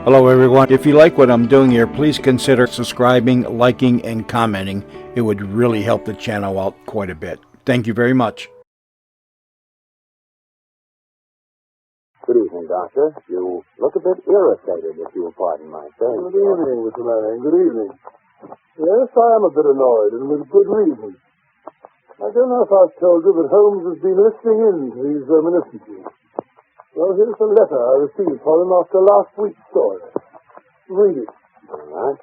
Hello, everyone. If you like what I'm doing here, please consider subscribing, liking, and commenting. It would really help the channel out quite a bit. Thank you very much. Good evening, Doctor. You look a bit irritated, if you will pardon my saying. Good evening, Mr. Manning. Good evening. Yes, I am a bit annoyed, and with good reason. I don't know if I've told you that Holmes has been listening in to these reminiscences. Well, here's a letter I received from him after last week's story. Read it. All right.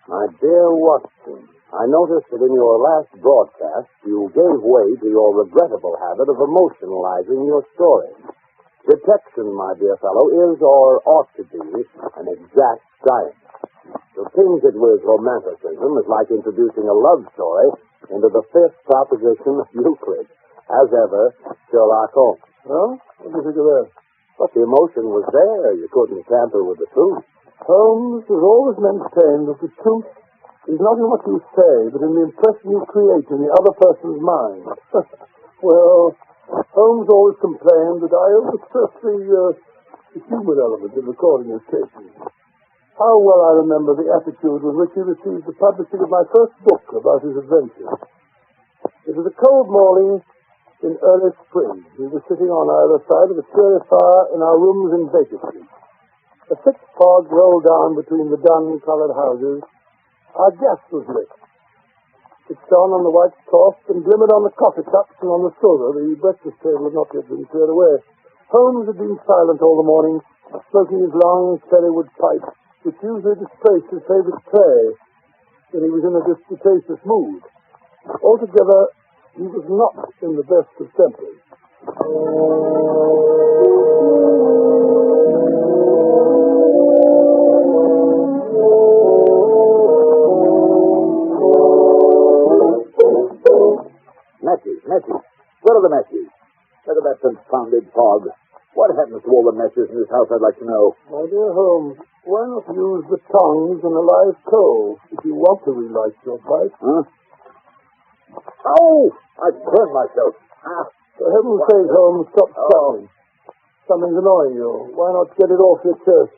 My dear Watson, I noticed that in your last broadcast you gave way to your regrettable habit of emotionalizing your story. Detection, my dear fellow, is or ought to be an exact science. To tinge it with romanticism is like introducing a love story into the fifth proposition of Euclid. As ever, Sherlock Holmes. Well, what do you think of that? But the emotion was there. You couldn't tamper with the truth. Holmes has always maintained that the truth is not in what you say, but in the impression you create in the other person's mind. Well, Holmes always complained that I overstress the human element in recording his cases. How well I remember the attitude with which he received the publishing of my first book about his adventures. It was a cold morning in early spring. We were sitting on either side of a cheery fire in our rooms in Beeches. A thick fog rolled down between the dun-colored houses. Our gas was lit. It shone on the white cloth and glimmered on the coffee cups and on the silver. The breakfast table had not yet been cleared away. Holmes had been silent all the morning, smoking his long cherrywood pipe, which usually disgraced his favorite tray when he was in a disputatious mood. Altogether, he was not in the best of tempers. Matches. Where are the matches? Look at that confounded fog. What happens to all the matches in this house, I'd like to know. My dear Holmes, why not use the tongs and a live coal if you want to relight your pipe? Huh? Oh! I burned myself. For heaven's sake, Holmes, stop stuttering. Something's annoying you. Why not get it off your chest?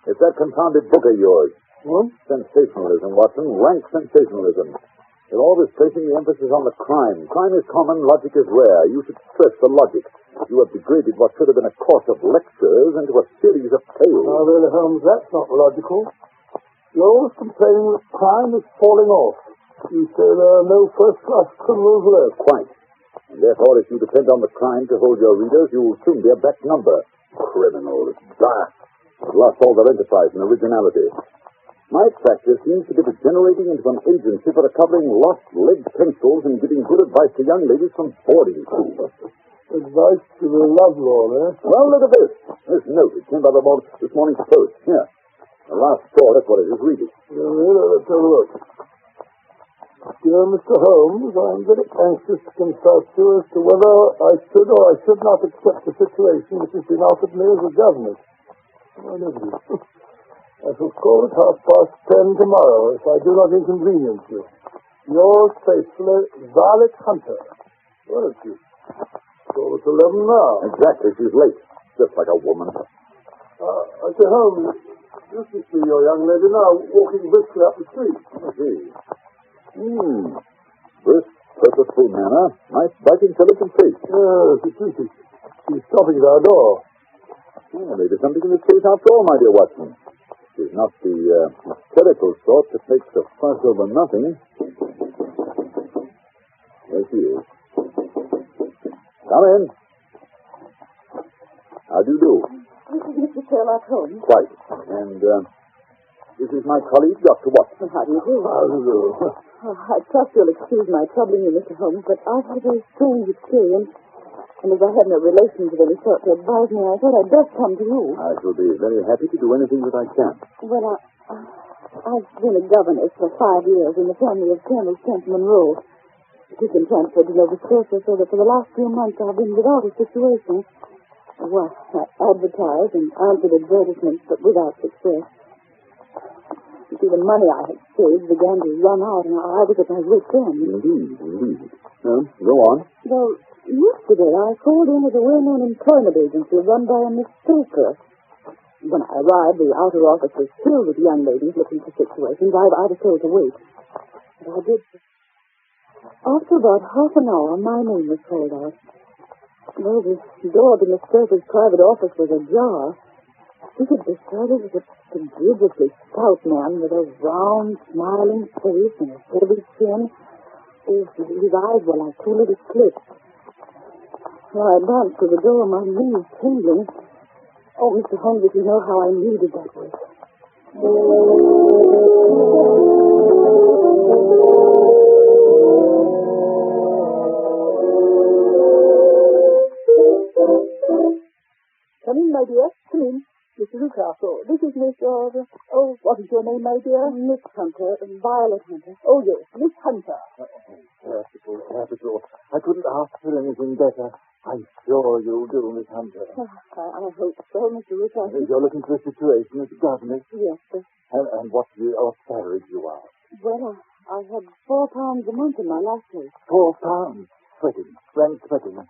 It's that confounded book of yours. Hmm? Sensationalism, Watson. Rank sensationalism. You're always placing the emphasis on the crime. Crime is common, logic is rare. You should stress the logic. You have degraded what should have been a course of lectures into a series of tales. Now, really, Holmes, that's not logical. You're always complaining that crime is falling off. You say there are no first-class criminals left. Quite. And therefore, if you depend on the crime to hold your readers, you will soon be a back number. Criminals. Bah! They've lost all their enterprise and originality. My practice seems to be degenerating into an agency for recovering lost lead pencils and giving good advice to young ladies from boarding schools. Advice to the lovelorn, eh? Well, look at this. This note, it came by this morning's post. Here. The last straw, that's what it is. Read it. Let's have a look. Dear Mr. Holmes, I am very anxious to consult you as to whether I should or I should not accept the situation which has been offered me as a governess. I never do. I shall call at 10:30 tomorrow if I do not inconvenience you. Yours faithfully, Violet Hunter. Where is she? Call at 11 now. Exactly. She's late. Just like a woman. I say, Holmes, you should see your young lady now walking briskly up the street. I see. Brisk, purposeful manner. Nice, bright, intelligent face. Yes, it is. She's stopping at our door. Well, maybe something in this case after all, my dear Watson. She's not the hysterical sort that makes a fuss over nothing. There she is. Come in. How do you do? This is Mr. Sherlock Holmes. Quite. And this is my colleague, Dr. Watson. How do you do? How do you do? I trust you'll excuse my troubling you, Mr. Holmes, but I've had a very strange experience. And as I had no relations of any sort to advise me, I thought I'd just come to you. I shall be very happy to do anything that I can. Well, I've been a governess for 5 years in the family of Colonel Kent Monroe. He's been transferred to Nova Scotia, so that for the last 2 months I've been without a situation. Well, I advertised and answered advertisements, but without success. You see, the money I had saved began to run out, and I was at my wit's end. Indeed. Go on. Well, yesterday I called in at a well-known employment agency run by a Miss Stoker. When I arrived, the outer office was filled with young ladies looking for situations. I was told to wait. But I did. After about half an hour, my name was called out. Well, the door to Miss Surfer's private office was ajar. He could describe it as a prodigiously stout man with a round, smiling face and a heavy chin. His eyes were like two little slits. Well, I advanced to the door, my knees tingling. Oh, Mr. Holmes, if you know how I needed that wait. Come in, my dear. Come in. Mr. Newcastle. This is Miss, what is your name, my dear? Miss Hunter, Violet Hunter. Oh, yes, Miss Hunter. Capital. I couldn't ask for anything better. I'm sure you'll do, Miss Hunter. I hope so, Mr. Newcastle. You're looking for a situation as a governess? Yes, sir. And what salary do you ask? Well, I had £4 a month in my last place. £4. Sweating. Frank Sweating.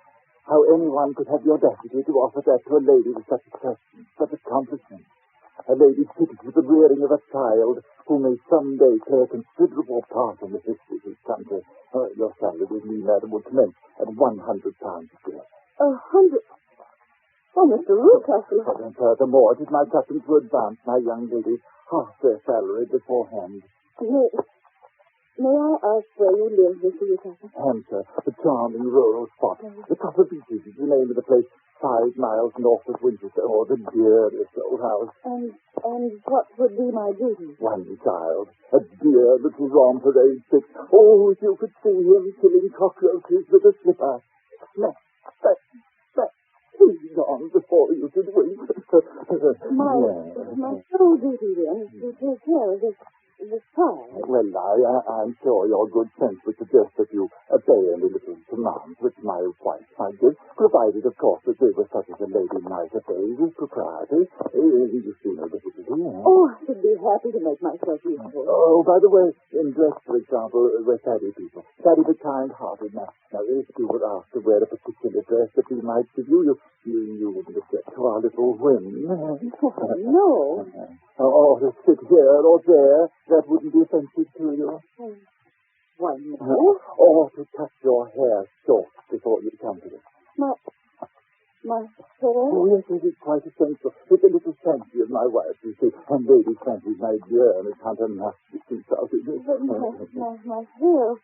How anyone could have the audacity to offer that to a lady with such a person, such accomplishments. A lady fitted with the rearing of a child who may someday play a considerable part in the history of this country. Your salary with me, madam, would commence at £100 a year. 100? Oh, Mr. Newcastle. And furthermore, it is my custom to advance my young ladies half their salary beforehand. May I ask where you live, Mr. Newcastle? Hampshire, a charming rural spot. The top of Beeches is the name of the place, 5 miles north of Winchester. Oh, the dearest old house. And what would be my duty? One child, a dear little romper, age 6. Oh, if you could see him killing cockroaches with a slipper. Smack, smack, smack. He's gone before you could wink. My sole duty, then, is to take care of this child. Well, I'm sure your good sense would suggest that you obey any little commands which my wife might give, provided, of course, that they were such as a lady might obey with propriety. You see no difficulty. Oh, I should be happy to make myself useful. Oh, by the way, in dress, for example, we're saddy people. Saddy but kind-hearted. Now, if you were asked to wear a particular dress that we might give you, you wouldn't object to our little whim. No. Or to sit here or there, that wouldn't be offensive to you. Why, no. Or to cut your hair short before you come to it. My hair? Oh, yes, it is quite essential. It's a little fancy of my wife, you see. And ladies' fancies, my dear, Miss Hunter, must be consulted. But my hair...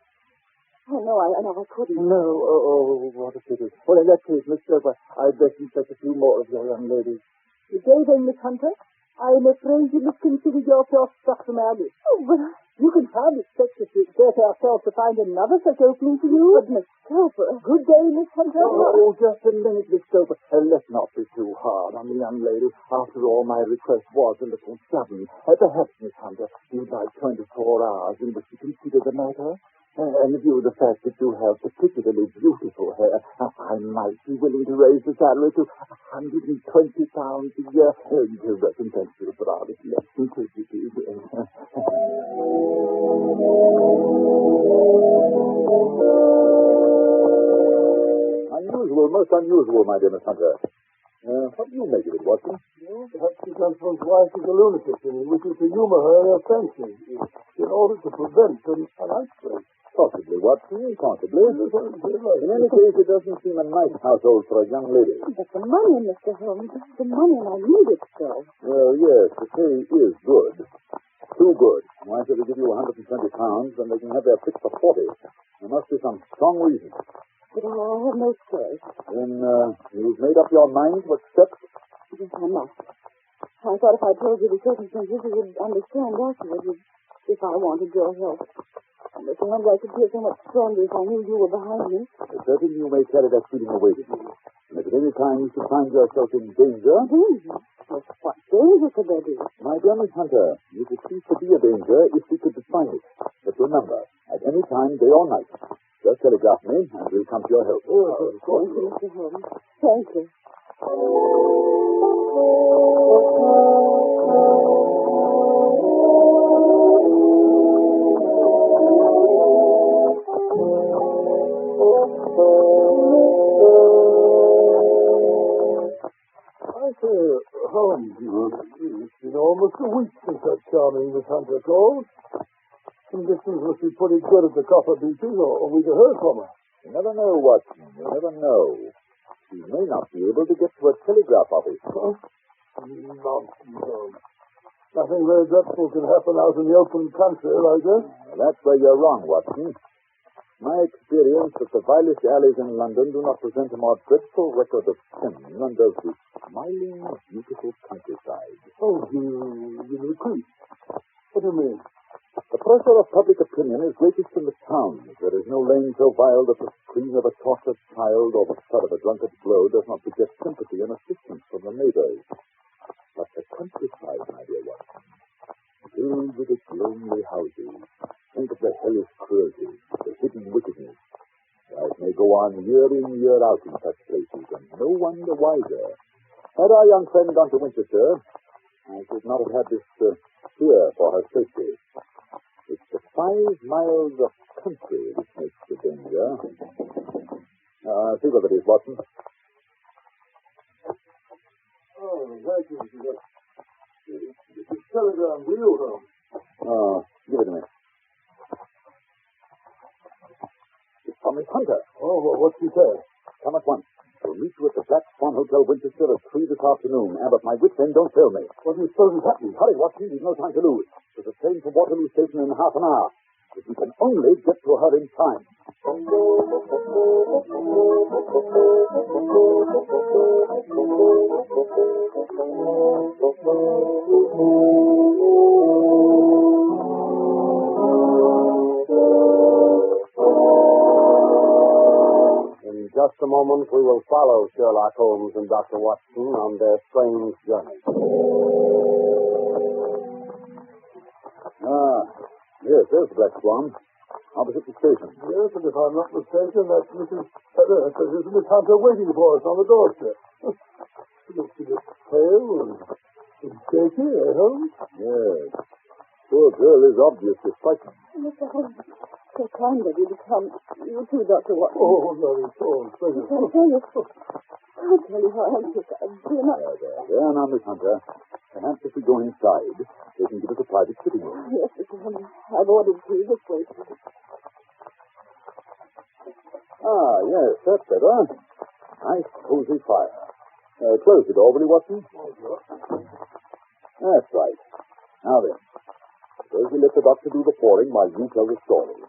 Oh, no, I couldn't. No, what a pity. Well, in that case, Miss Silver, I'd best inspect a few more of your young ladies. Good day, then, Miss Hunter. I'm afraid you must consider yourself struck from our list. Oh, but you can hardly expect us to exert ourselves to find another such opening for you. But, Miss Stoper... Good day, Miss Hunter. Oh, just a minute, Miss Stoper. Let's not be too hard on the young lady. After all, my request was a little sudden. Perhaps, Miss Hunter, you'd like 24 hours in which to consider the matter? And view the fact that you have particularly beautiful hair, I might be willing to raise the salary to £120 a year to recompense you for our less simplicity. Unusual, most unusual, my dear Miss Hunter. What do you make of it, Watson? Well, perhaps his husband's wife is a lunatic and he wishes to humor her in her fancy in order to prevent an outbreak. Possibly, Watson, possibly. In any case, it doesn't seem a nice household for a young lady. But the money, Mr. Holmes, the money, and I need it so. Well, yes, the pay is good. Too good. Why should they give you £120 when they can have their pick for 40? There must be some strong reason. But I have no choice. Then you've made up your mind to accept? Yes, I must. I thought if I told you the circumstances, you would understand afterwards if I wanted your help. And Mr. Holmes, I could feel so much stronger if I knew you were behind me. Certainly you may carry that feeling away with you. And if at any time you should find yourself in danger... Danger? What danger could there be? My dear Miss Hunter, you could cease to be a danger if we could define it. But remember, at any time, day or night, just telegraph me and we'll come to your help. Oh, thank you, Mr. Holmes. Thank you. I say, Holmes, almost a week since that charming Miss Hunter called. Conditions must be pretty good at the copper Beeches, or we'd have heard from her. You never know, Watson. You never know. She may not be able to get to a telegraph office. Huh? Nonsense. Nothing very dreadful can happen out in the open country like that. Well, that's where you're wrong, Watson. My experience that the vilest alleys in London do not present a more dreadful record of sin than does the smiling, beautiful countryside. Oh, you repeat. What do you mean? The pressure of public opinion is greatest in the towns. There is no lane so vile that the scream of a tortured child or the thud of a drunkard's blow does not beget sympathy and assistance from the neighbors. But the countryside, my dear Watson, filled with its lonely houses, think of the hellish cruelty, the hidden wickedness. Life may go on year in, year out in such places, and no one the wiser. Had our young friend gone to Winchester, I should not have had this fear for her safety. It's the 5 miles of country which makes the danger. See what it is, Watson. Oh, thank you, Mr. It's a telegram to you, Holmes. Oh, give it to me. It's from Miss Hunter. Oh, well, what's she say? Come at once. We'll meet you at the Black Swan Hotel, Winchester, at 3 this afternoon. And if my wits end don't fail me. What do you suppose is happening? Hurry, Watson. There's no time to lose. There's a train from Waterloo Station in half an hour. If we can only get to her in time. In just a moment, we will follow Sherlock Holmes and Dr. Watson on their strange journey. Yes, there's the Black Swan. Opposite the station. Yes, and if I'm not mistaken, that's Miss Hunter waiting for us on the doorstep. She looks a bit pale and shaky, Holmes? Yes. Poor girl is obviously frightened. Mr. Holmes, so kind of you to come. You too, Dr. Watson. Oh, no, it's all pleasure. I'll tell you how anxious I've been. There now, Miss Hunter. Perhaps if we go inside, they can give us a private sitting room. Yes, Mr. Holmes. I've ordered tea this way. Ah, yes, that's better. Nice, cozy fire. Close the door, will you, Watson? That's right. Now then, suppose we let the doctor do the pouring while you tell the story.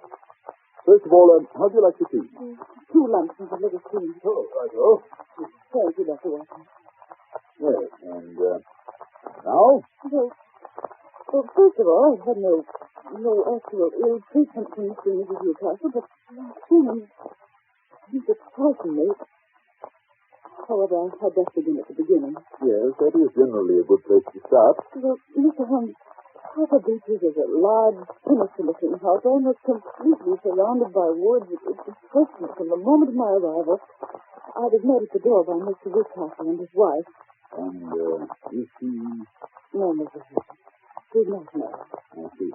First of all, how do you like your tea? 2 lumps and a little cream. Oh, right, Thank you, Dr. Watson. Yes, and now? Well, first of all, I've had no actual ill treatment from Mr. and Mrs. Newcastle, but things that frightened me. However, I'd best begin at the beginning. Yes, that is generally a good place to start. Well, Mr. Holmes, Papa Beeches is a large, sinister-looking house, almost completely surrounded by woods. It's impressive from the moment of my arrival. I was met at the door by Mr. Newcastle and his wife. And is she... No, Mrs. Newcastle. She's not married. I see.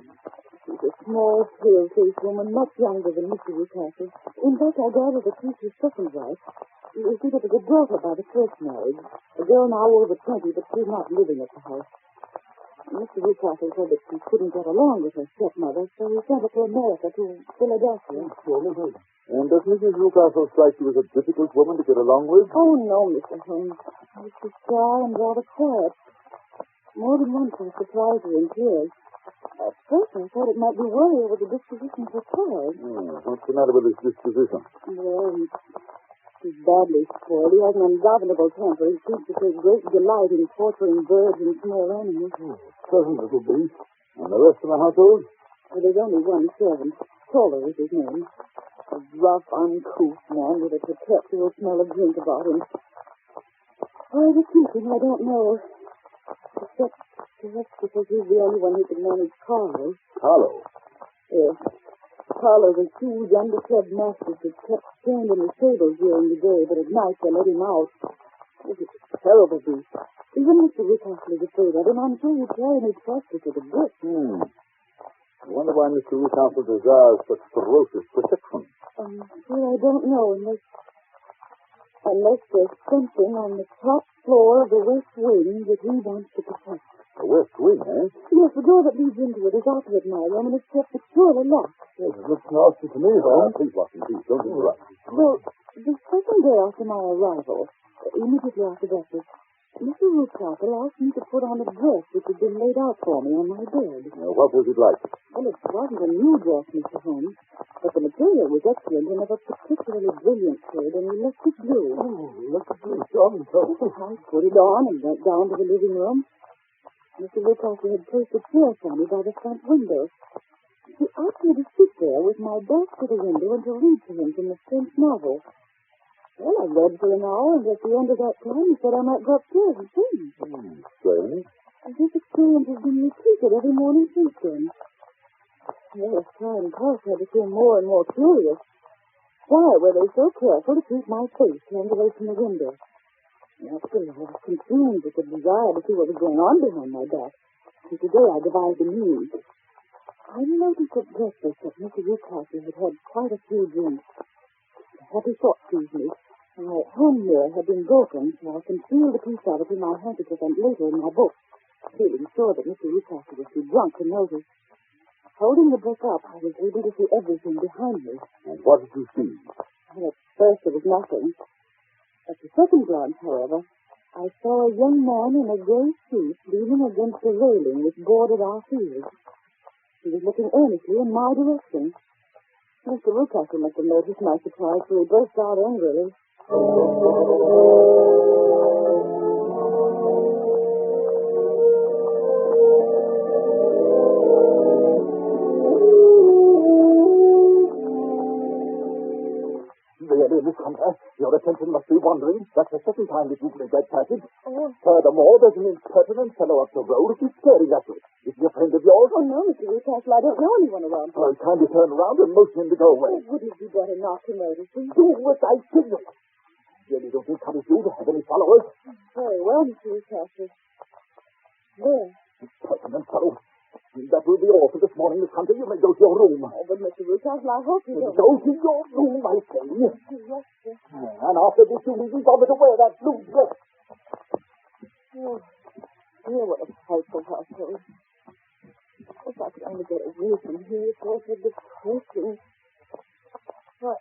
She's a small, pale-faced woman, much younger than Mr. Newcastle. In fact, I gather that she's his second wife. You see, there was a daughter by the first marriage, a girl now over 20, but she's not living at the house. Mr. Newcastle said that she couldn't get along with her stepmother, so he sent her to America, to Philadelphia. And does Mrs. Newcastle strike you as a difficult woman to get along with? Oh, no, Mr. Holmes. She's shy and rather quiet. More than once I surprised her in tears. At first I thought it might be worry over the disposition of her child. What's the matter with his disposition? Well, he's badly spoiled. He has an ungovernable temper. He seems to take great delight in torturing birds and small animals. Pleasant little beast. And the rest of the household? Well, there's only one servant. Toller is his name. A rough, uncouth man with a perpetual smell of drink about him. Why they keep him, I don't know. Except perhaps because he's the only one who can manage Carlo. Carlo? Yes. Carlo was 2 underclub masters that kept chained in the stables during the day, but at night they let him out. It was a terrible beast. Even Mr. Newcastle is afraid of him. I'm sure he'd try and he'd practice it a bit. I wonder why Mr. Newcastle desires such ferocious protection. Well, I don't know, unless there's something on the top floor of the West Wing that he wants to protect. The west wing, eh? Yes, the door that leads into it is opposite my room and is kept securely locked. Yes, it looks nasty to me, Holmes. Please, Watson, please, don't interrupt. Well, the second day after my arrival, immediately after breakfast, Mr. Rucastle asked me to put on a dress which had been laid out for me on my bed. What was it like? Well, it wasn't a new dress, Mr. Holmes, but the material was excellent and of a particularly brilliant shade and electric blue. Oh, look at you, John. I put it on and went down to the living room. Mr. Rucastle had placed a chair for me by the front window. He asked me to sit there with my back to the window and to read to him from the French novel. Well, I read for an hour, and at the end of that time, he said I might go upstairs and sing. Strange. And this experience has been repeated every morning since then. Well, as time passed, I became more and more curious. Why were they so careful to keep my face turned away from the window? Naturally, I was consumed with the desire to see what was going on behind my back. And today I devised a means. I noticed at breakfast that Mr. Rucastle had had quite a few drinks. A happy thought seized me. My hand mirror had been broken, so I concealed a piece of it in my handkerchief and later in my book, feeling sure that Mr. Rucastle was too drunk to notice. Holding the book up, I was able to see everything behind me. And what did you see? Well, at first there was nothing. At the second glance, however, I saw a young man in a gray suit leaning against the railing which bordered our field. He was looking earnestly in my direction. Mr. Rucastle must have noticed my surprise, for he burst out angrily. Really, Miss Hunter, your attention must be wandering. That's the second time that you've read that passage. Oh. Furthermore, there's an impertinent fellow up the road who keeps staring at you. Is he a friend of yours? Oh, no, Mr. Rucastle, I don't know anyone around here. Well, kindly turn around and motion him to go away. Would it be better not to notice him? Do what I tell you. Really don't encourage you to have any followers. Very well, Mr. Rucastle. There. Impertinent fellow. That will be all for this morning, Miss Hunter. You may go to your room. Oh, but Mr. Rucastle, I hope you don't... Go to your room, I say. Yes, sir. And after this, you needn't bother to wear that blue dress. Oh, dear, what a frightful household. If I could only get away from here, it was so depressing. What?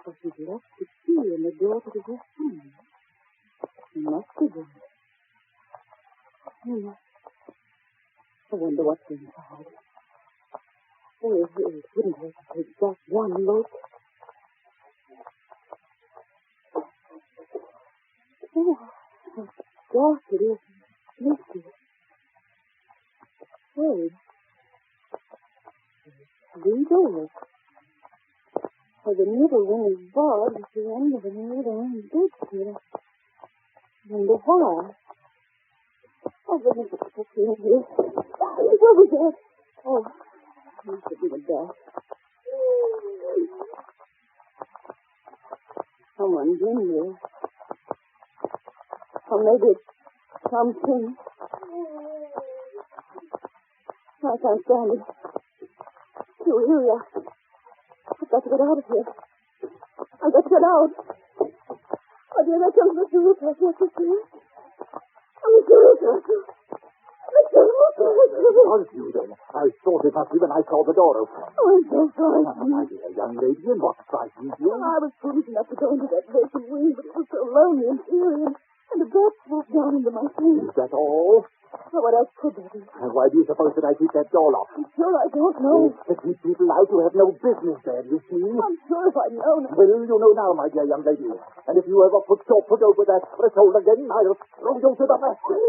But she's left the key in the door to the guest room. She must be there. I wonder what's inside. Oh, it wouldn't hurt to take just one look. Oh, how dark it is. Misty. Hey. Three doors. Where the middle one is barred at the end of another one's bedstead. Wonder why? Oh, goodness, what's in here? What was that? Oh, must have been a bat. Someone's in here. Or maybe it's something. I can't stand it. Too eerie. I've got to get out of here. I've got to get out. Oh, dear, there comes Mr. Rucastle. What's this here? Oh, Mr. Rucastle. Mr. Rucastle. Was you then? I thought it must be when I saw the door open. Oh, I'm so frightened. My dear young lady, and what frightened you? I was foolish enough to go into that vacant wing, but it was so lonely and eerie, and the bat swooped down into my face. Is that all? Oh, what else could there be? And why do you suppose that I keep that door locked? I'm sure I don't know. It's to keep people out who have no business there, you see. I'm sure if I'd known. Well, you know now, my dear young lady. And if you ever put your foot over that threshold again, I'll throw you to the basket.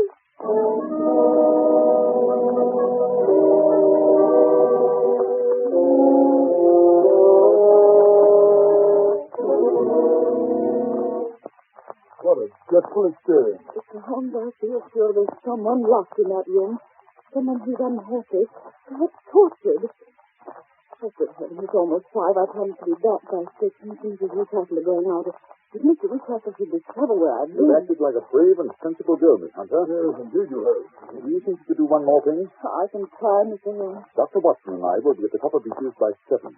What a dreadful experience. Mr. Holmes, I feel sure there's someone locked in that room. Someone who's unhappy, perhaps tortured. Oh, good heaven, it's almost 5. I promised to be back by 6, and things as Rucastle are going out. If Mr. Rucastle should discover where I've You've been... acted like a brave and sensible girl, Miss Hunter. Yes, indeed you have. Do you think you could do one more thing? I can try, Mr. Holmes. Dr. Watson and I will be at the top of Beeches by 7.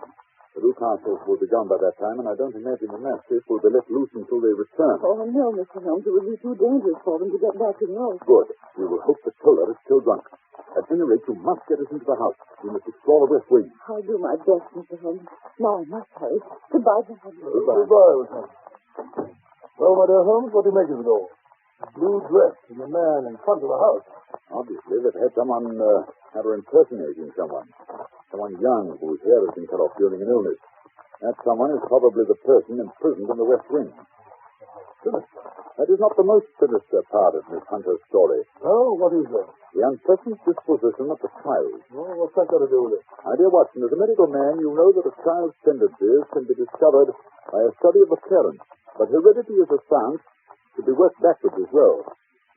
The Newcastles will be gone by that time, and I don't imagine the mastiff will be let loose until they return. Oh, no, Mr. Holmes. It would be too dangerous for them to get back to the house. Good. We will hope the killer is still drunk. At any rate, you must get us into the house. We must explore the west wing. I'll do my best, Mr. Holmes. Now I must hurry. Goodbye, Mr. Holmes. Goodbye, Miss Holmes. Well, my dear Holmes, what do you make of it all? The blue dress and the man in front of the house. Obviously, they've had someone had her impersonating someone. Someone young whose hair has been cut off during an illness. That someone is probably the person imprisoned in the West Wing. Sinister. That is not the most sinister part of Miss Hunter's story. Oh, what is that? The unpleasant disposition of the child. Oh, what's that got to do with it? My dear Watson, as a medical man, you know that a child's tendencies can be discovered by a study of the parents. But heredity is a science to be worked backwards as well.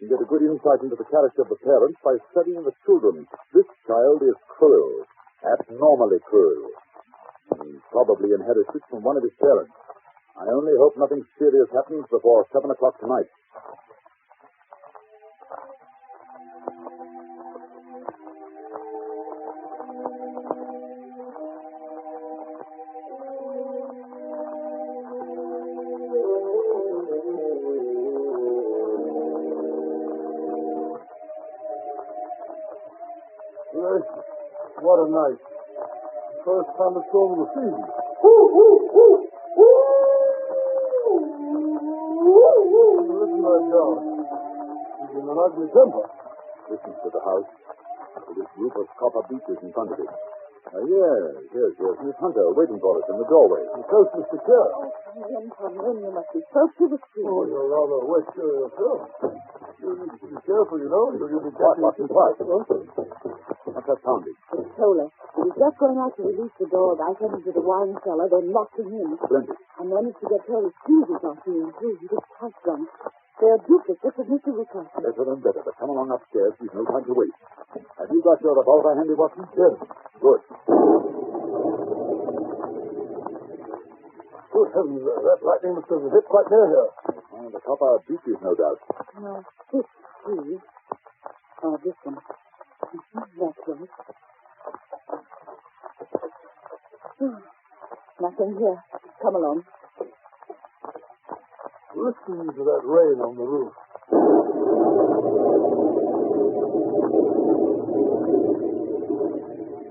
You get a good insight into the character of the parents by studying the children. This child is cruel, abnormally cruel. He probably inherited it from one of his parents. I only hope nothing serious happens before 7 o'clock tonight. Yes, what a night. First thunderstorm of the season. Listen to that dog. He's in an ugly temper. Listen to the house. With this group of copper beeches in front of it. Yes. Miss Hunter waiting for us in the doorway. The coast is secure. Come in. You must be soaked to the skin. Oh, you're rather wet yourself. You need to be careful, you know. You'll be Quiet, catching... Watson, quiet. What's that sounding? It's Tola. He was just going out to release the dog. I sent him to the wine cellar, then locked him in. Splendid. I managed to get Tola's fuses off him, too. He was quite drunk. They're duplicates of Mr. Rucastle. Better and better, but come along upstairs. We've no time to waste. Have you got your revolver handy, Watson? Yes. Good. Good heavens, that lightning must have hit quite near here. Oh, the copper beeches, no doubt. Now, this tree. Oh, this one. That's right. Nothing here. Come along. Listen to that rain on the roof.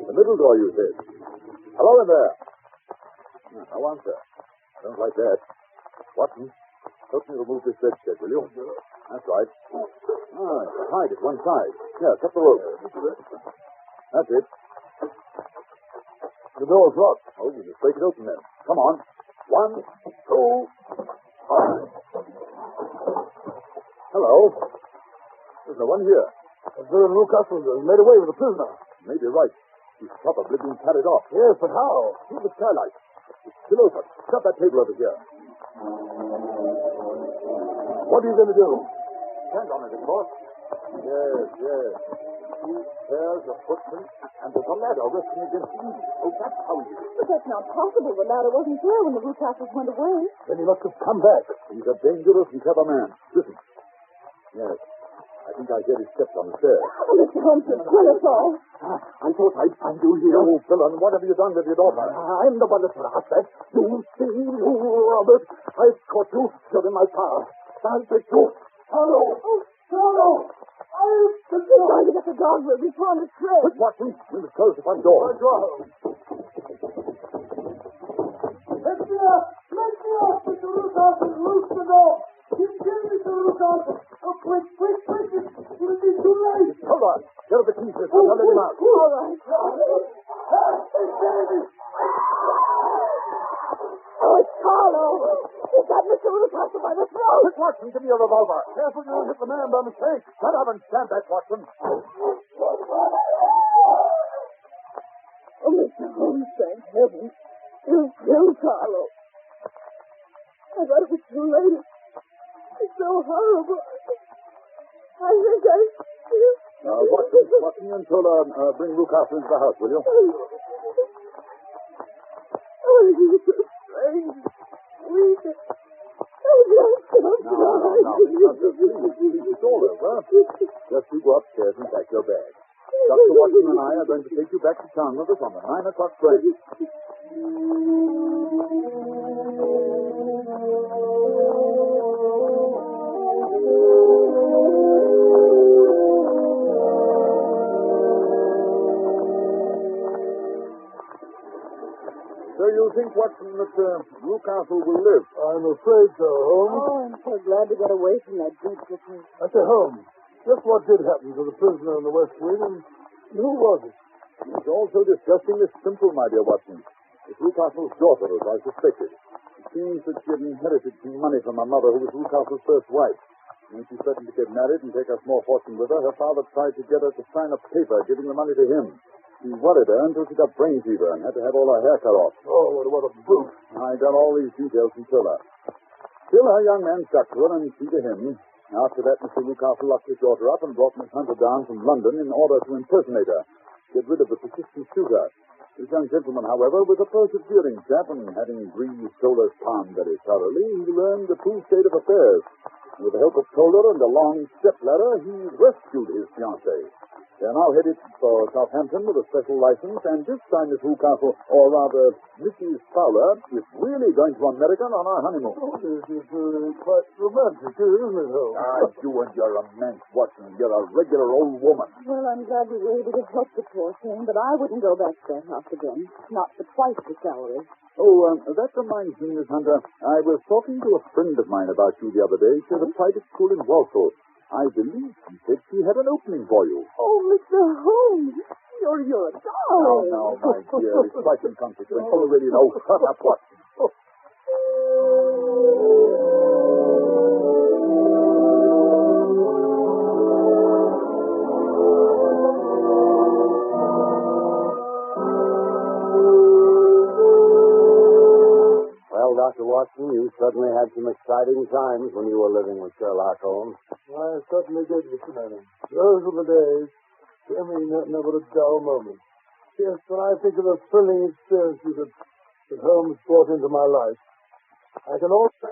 The middle door, you said. Hello in there. No answer. I don't like that. Watson, help me remove this bedstead, will you? That's right. It's tied at one side. Here, cut the rope. That's it. The door's locked. Oh, you just break it open then. Come on. 1, 2, 5. Hello. There's no one here. The Newcastle made away with the prisoner. Maybe right. He's probably been carried off. Yes, but how? See the skylight. It's still open. Shut that table over here. What are you going to do? Stand on it, of course. Yes. 2 pairs of footprints, and there's a ladder resting against the eave. Oh, that's how he did it. But that's not possible. The ladder wasn't there when the Rucastles went away. Then he must have come back. He's a dangerous and clever man. Listen. Yes. I think I hear his steps on the stairs. Oh, Mr. Holmes, kill us all. I thought I'd find you here. You villain, what have you done with your daughter? I'm the one that's brought that. You see, you Robert. I've caught you. You're in my power. I'll take you. Hello. Hello. We're trying to get the dog where we found his trail. Quick, Watson. We must close the front door. Let me up. Mr. Rucastle, loose the door. Give me Mr. Rucastle. Oh, quick. It'll be too late. Hold on. Get up the keys, mister. I'll let him out. All right. Oh, it's Carlo. He's got Mr. Rucastle by the throat. Quick, Watson, give me your revolver. Careful, you don't hit the man by mistake. Shut up and stand back, Watson. Oh, Mr. Holmes, thank heaven. You killed Carlo. I thought it was too late. It's so horrible. I think I... Watson and Tola, bring Rucastle into the house, will you? Oh, it is so strange. Weak. I just don't know. Please, it's all over. Just you go upstairs and pack your bag. Dr. Watson and I are going to take you back to town with us on the 9 o'clock train. So you think, Watson, that Newcastle will live? I'm afraid so, Holmes. Oh, I'm so glad to get away from that dreadful place. I say, Holmes, just what did happen to the prisoner in the West Wing, and who was it? It's all so disgustingly simple, my dear Watson. It's Newcastle's daughter, as I suspected. It seems that she had inherited some money from her mother, who was Newcastle's first wife. When she threatened to get married and take a small fortune with her, her father tried to get her to sign a paper giving the money to him. He worried her until she got brain fever and had to have all her hair cut off. Oh, what a brute. I got all these details from Sherlock. Still, her young man stuck to her, and she to him. After that, Mr. Newcastle locked his daughter up and brought Miss Hunter down from London in order to impersonate her, get rid of the persistent suitor. This young gentleman, however, was a persevering chap, and having greased Toller's palm very thoroughly, he learned the true state of affairs. And with the help of Toller and a long step-ladder, he rescued his fiancée. They're now headed for Southampton with a special license, and this time Miss Newcastle, or rather Mrs. Fowler, is really going to America on our honeymoon. Oh, this is quite romantic, isn't it, Holmes? Ah, you and your romance, Watson. You're a regular old woman. Well, I'm glad we were able to help the poor thing, but I wouldn't go back to that house again. Not for twice the salary. Oh, that reminds me, Miss Hunter. I was talking to a friend of mine about you the other day. She has a private school in Walsall. I believe she said she had an opening for you. Oh, Mr. Holmes, you're a darling. Now, my dear, it's quite inconsequential. You really know. Shut up, Watson. Well, Dr. Watson, you certainly had some exciting times when you were living with Sherlock Holmes. I certainly did, Mr. Manning. Those were the days. I mean, never a dull moment. Yes, when I think of the thrilling experiences that Holmes brought into my life, I can also